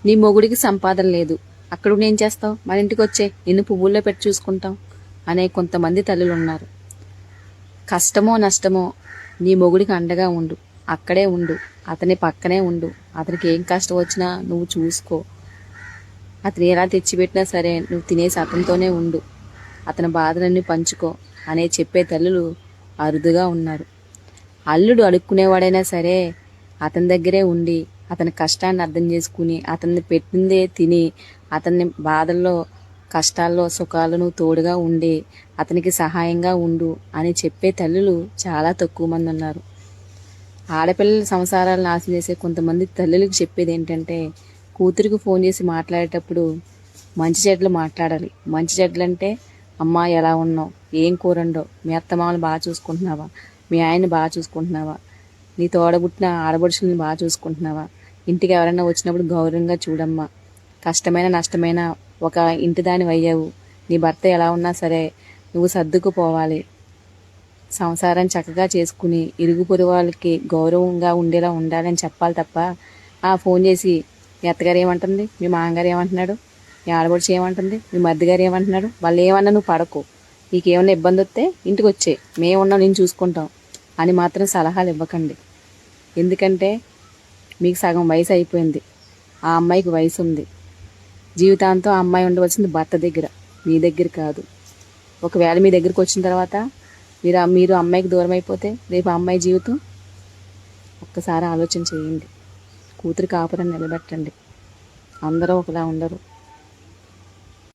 నీ మొగుడికి సంపాదన లేదు, అక్కడ ఏం చేస్తావు, మన ఇంటికి వచ్చే నిన్ను పువ్వుల్లో పెట్టి చూసుకుంటాం అనే కొంతమంది తల్లులు ఉన్నారు. కష్టమో నష్టమో నీ మొగుడికి అండగా ఉండు, అక్కడే ఉండు, అతని పక్కనే ఉండు. అతనికి ఏం కష్టం వచ్చినా నువ్వు చూసుకో. అతను ఎలా తెచ్చిపెట్టినా సరే నువ్వు తినేసి అతనితోనే ఉండు, అతని బాధలన్నీ పంచుకో అనే చెప్పే తల్లులు అరుదుగా ఉన్నారు. అల్లుడు అడుక్కునేవాడైనా సరే అతని దగ్గరే ఉండి అతని కష్టాన్ని అర్థం చేసుకుని అతన్ని పెట్టిందే తిని అతన్ని బాధల్లో కష్టాల్లో సుఖాలను తోడుగా ఉండి అతనికి సహాయంగా ఉండు అని చెప్పే తల్లులు చాలా తక్కువ మంది ఉన్నారు. ఆడపిల్లల సంసారాలను నాశనం చేసే కొంతమంది తల్లులకు చెప్పేది ఏంటంటే, కూతురికి ఫోన్ చేసి మాట్లాడేటప్పుడు మంచి చెడ్లు మాట్లాడాలి. మంచి చెడ్లు అంటే, అమ్మా ఎలా ఉన్నావు, ఏం కూరండో, మీ అత్తమామలు బాగా చూసుకుంటున్నావా, మీ ఆయన్ని బాగా చూసుకుంటున్నావా, నీ తోడబుట్టిన ఆడబడుచుల్ని బాగా చూసుకుంటున్నావా, ఇంటికి ఎవరైనా వచ్చినప్పుడు గౌరవంగా చూడమ్మా, కష్టమైన నష్టమైన ఒక ఇంటి దాని అయ్యావు, నీ భర్త ఎలా ఉన్నా సరే నువ్వు సర్దుకుపోవాలి, సంసారం చక్కగా చేసుకుని ఇరుగు పొరుగు వాళ్ళకి గౌరవంగా ఉండేలా ఉండాలని చెప్పాలి తప్ప ఫోన్ చేసి మీ అత్తగారు ఏమంటుంది, మీ మామగారు ఏమంటున్నాడు, మీ ఆడబడుచు ఏమంటుంది, మీ మరిదిగారు ఏమంటున్నాడు, వాళ్ళు ఏమన్నా నువ్వు పడకు, నీకేమన్నా ఇబ్బంది వస్తే ఇంటికి వచ్చే, మేమున్నాం, నేను చూసుకుంటాం అని మాత్రం సలహాలు ఇవ్వకండి. ఎందుకంటే మీకు సగం వయసు అయిపోయింది, ఆ అమ్మాయికి వయసు ఉంది. జీవితాంతం ఆ అమ్మాయి ఉండవలసింది భర్త దగ్గర, మీ దగ్గర కాదు. ఒకవేళ మీ దగ్గరికి వచ్చిన తర్వాత మీరు అమ్మాయికి దూరం అయిపోతే రేపు అమ్మాయి జీవితం ఒక్కసారి ఆలోచన చేయండి. కూతురు కాపురం నిలబెట్టండి. అందరూ ఒకలా ఉండరు.